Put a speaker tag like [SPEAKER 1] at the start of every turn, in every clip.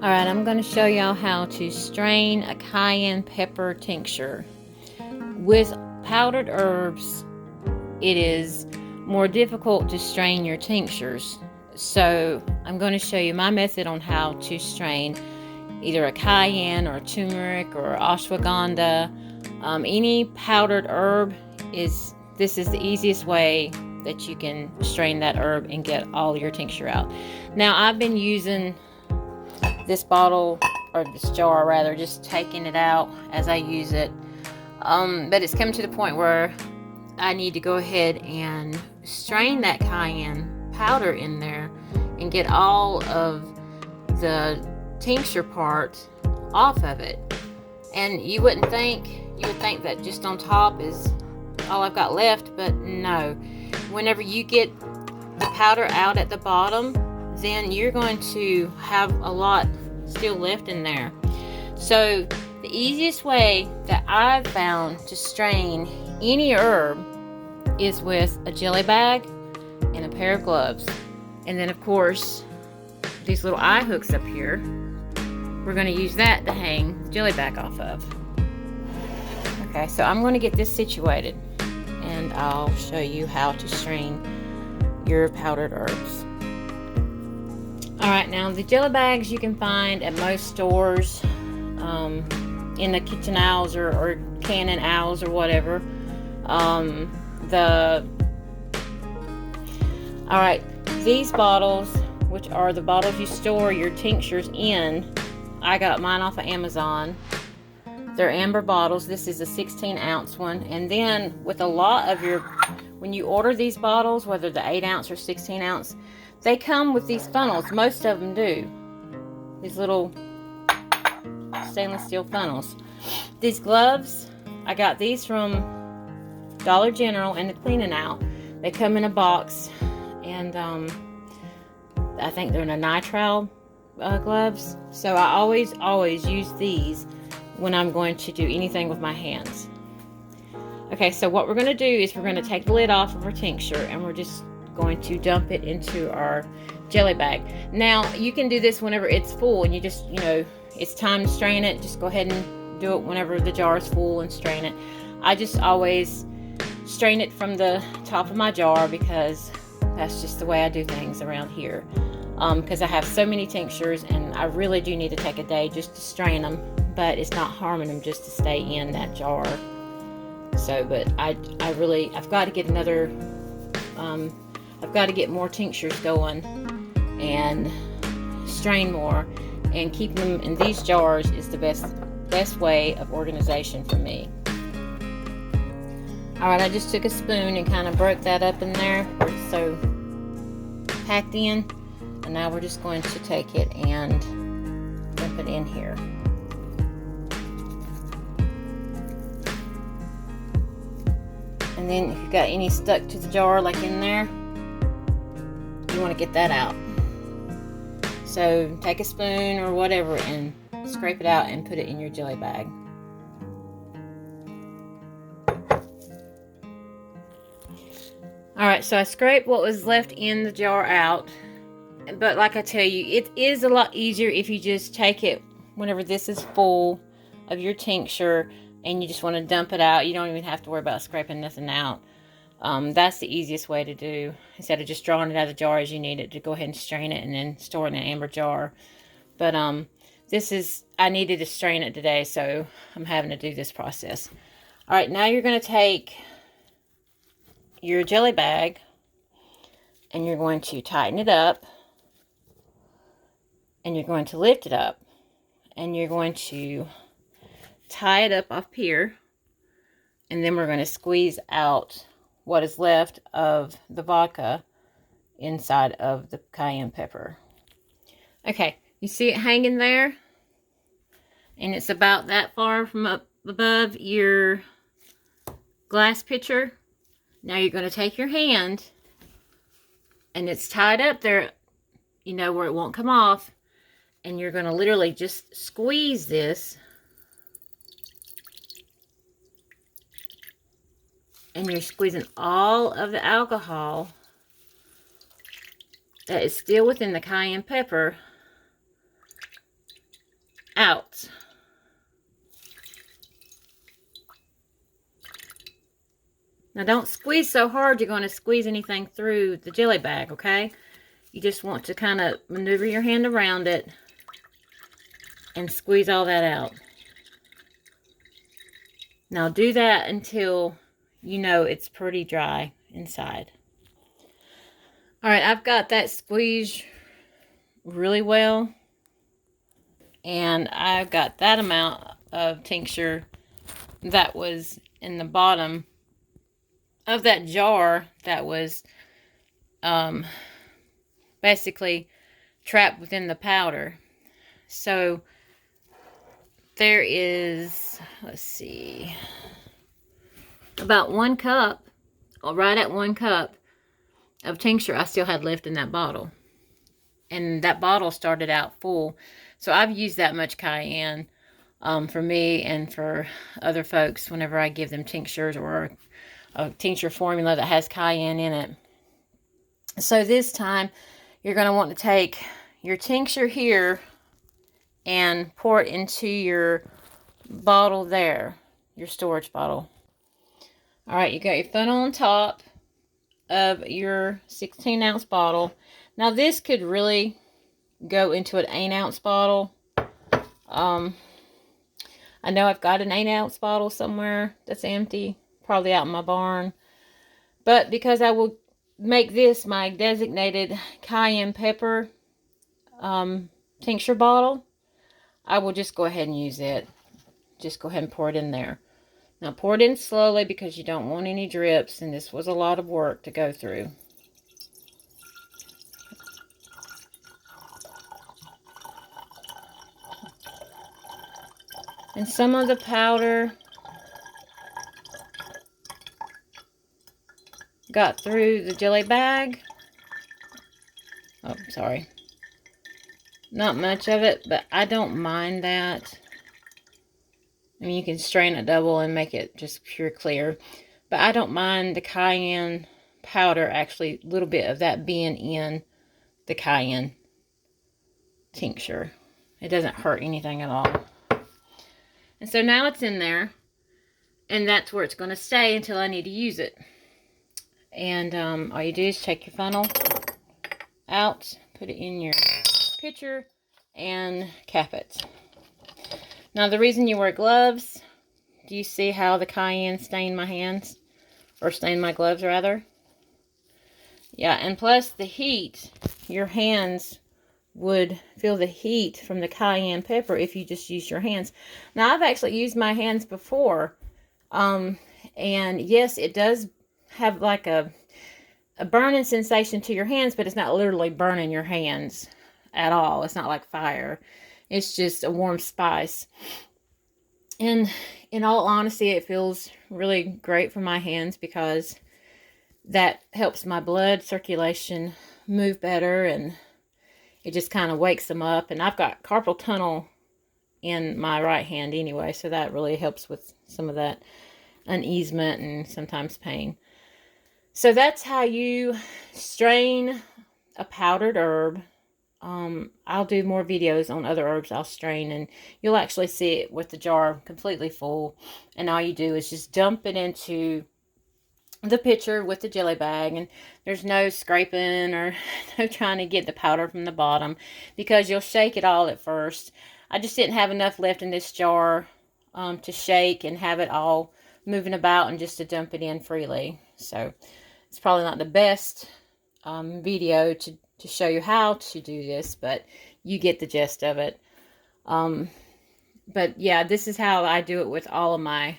[SPEAKER 1] Alright, I'm going to show y'all how to strain a cayenne pepper tincture. With powdered herbs, it is more difficult to strain your tinctures. So I'm going to show you my method on how to strain either a cayenne or a turmeric or ashwagandha. Any powdered herb this is the easiest way that you can strain that herb and get all your tincture out. Now I've been using this bottle, or this jar rather, just taking it out as I use it. But it's come to the point where I need to go ahead and strain that cayenne powder in there and get all of the tincture part off of it. And you would think that just on top is all I've got left, but no. Whenever you get the powder out at the bottom, then you're going to have a lot still left in there. So the easiest way that I've found to strain any herb is with a jelly bag and a pair of gloves. And then of course, these little eye hooks up here, we're going to use that to hang the jelly bag off of. Okay, so I'm going to get this situated and I'll show you how to strain your powdered herbs. Alright, now the jelly bags you can find at most stores, in the kitchen aisles or canning aisles or whatever. Alright, these bottles, which are the bottles you store your tinctures in, I got mine off of Amazon. They're amber bottles. This is a 16-ounce one. And then with a lot of when you order these bottles, whether the 8-ounce or 16-ounce, they come with these funnels. Most of them do. These little stainless steel funnels. These gloves, I got these from Dollar General in the cleaning out. They come in a box, and I think they're in a nitrile gloves. So I always use these when I'm going to do anything with my hands. Okay, so what we're going to do is we're going to take the lid off of our tincture and we're just going to dump it into our jelly bag. Now you can do this whenever it's full and you just, it's time to strain it. Just go ahead and do it whenever the jar is full and strain it. I just always strain it from the top of my jar because that's just the way I do things around here. Because I have so many tinctures and I really do need to take a day just to strain them, but it's not harming them just to stay in that jar. So, but I've got to get another, I've got to get more tinctures going and strain more, and keeping them in these jars is the best way of organization for me. Alright, I just took a spoon and kind of broke that up in there where it's so packed in. And now we're just going to take it and dump it in here. And then if you've got any stuck to the jar like in there, you want to get that out. So take a spoon or whatever and scrape it out and put it in your jelly bag. Alright, so I scraped what was left in the jar out. But like I tell you, it is a lot easier if you just take it whenever this is full of your tincture and you just want to dump it out. You don't even have to worry about scraping nothing out. That's the easiest way to do, instead of just drawing it out of the jar as you need it, to go ahead and strain it and then store it in an amber jar. But I needed to strain it today, so I'm having to do this process. Alright, now you're going to take your jelly bag and you're going to tighten it up. And you're going to lift it up and you're going to tie it up up here, and then we're going to squeeze out what is left of the vodka inside of the cayenne pepper. Okay, you see it hanging there, and it's about that far from up above your glass pitcher. Now you're going to take your hand, and it's tied up there, where it won't come off. And you're going to literally just squeeze this. And you're squeezing all of the alcohol that is still within the cayenne pepper out. Now don't squeeze so hard you're going to squeeze anything through the jelly bag, okay? You just want to kind of maneuver your hand around it and squeeze all that out. Now do that until you know it's pretty dry inside. Alright, I've got that squeezed really well. And I've got that amount of tincture that was in the bottom of that jar that was basically trapped within the powder. So there is, let's see, about 1 cup, or right at 1 cup of tincture I still had left in that bottle. And that bottle started out full. So I've used that much cayenne for me and for other folks whenever I give them tinctures or a tincture formula that has cayenne in it. So this time you're going to want to take your tincture here and pour it into your bottle there, your storage bottle. Alright, you got your funnel on top of your 16-ounce bottle. Now this could really go into an 8-ounce bottle. I know I've got an 8-ounce bottle somewhere that's empty, probably out in my barn. But because I will make this my designated cayenne pepper tincture bottle, I will just go ahead and use it. Just go ahead and pour it in there. Now pour it in slowly because you don't want any drips, and this was a lot of work to go through. And some of the powder got through the jelly bag. Oh, sorry. Not much of it, but I don't mind that. I mean, you can strain it double and make it just pure clear. But I don't mind the cayenne powder, actually, a little bit of that being in the cayenne tincture. It doesn't hurt anything at all. And so now it's in there. And that's where it's going to stay until I need to use it. And all you do is take your funnel out, put it in your pitcher, and cap it. Now the reason you wear gloves, do you see how the cayenne stained my hands? Or stained my gloves rather? Yeah, and plus the heat, your hands would feel the heat from the cayenne pepper if you just use your hands. Now I've actually used my hands before. And yes, it does have like a burning sensation to your hands, but it's not literally burning your hands at all. It's not like fire. It's just a warm spice. And in all honesty, it feels really great for my hands because that helps my blood circulation move better, and it just kind of wakes them up. And I've got carpal tunnel in my right hand anyway, so that really helps with some of that uneasement and sometimes pain. So that's how you strain a powdered herb. I'll do more videos on other herbs I'll strain, and you'll actually see it with the jar completely full. And all you do is just dump it into the pitcher with the jelly bag, and there's no scraping or no trying to get the powder from the bottom because you'll shake it all at first. I just didn't have enough left in this jar to shake and have it all moving about and just to dump it in freely. So it's probably not the best video to show you how to do this, but you get the gist of it. But yeah, this is how I do it with all of my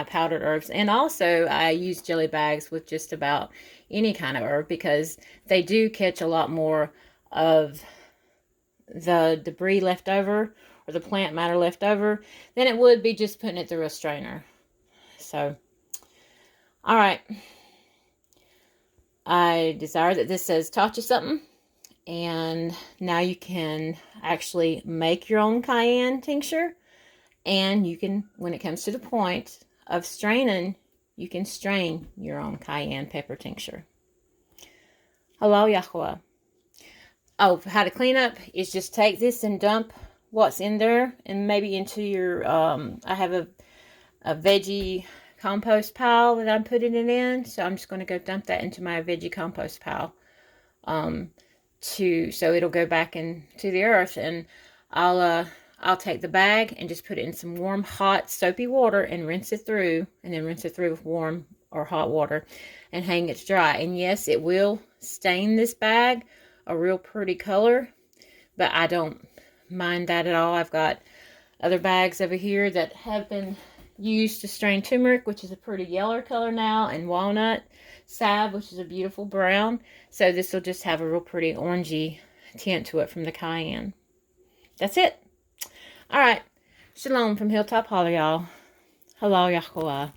[SPEAKER 1] powdered herbs. And also I use jelly bags with just about any kind of herb because they do catch a lot more of the debris left over or the plant matter left over than it would be just putting it through a strainer. So, all right. I desire that this has taught you something. And now you can actually make your own cayenne tincture. And you can, when it comes to the point of straining, you can strain your own cayenne pepper tincture. Halal'YAHUAH. Oh, how to clean up is just take this and dump what's in there and maybe into your, I have a veggie compost pile that I'm putting it in. So I'm just going to go dump that into my veggie compost pile. So it'll go back into the earth, and I'll take the bag and just put it in some warm, hot, soapy water and rinse it through, and then rinse it through with warm or hot water and hang it dry. And yes, it will stain this bag a real pretty color, but I don't mind that at all. I've got other bags over here that have been used to strain turmeric, which is a pretty yellow color now, and walnut salve, which is a beautiful brown. So this will just have a real pretty orangey tint to it from the cayenne. That's it. All right. Shalom from Hilltop Hollar, y'all. Halal'YAHUAH.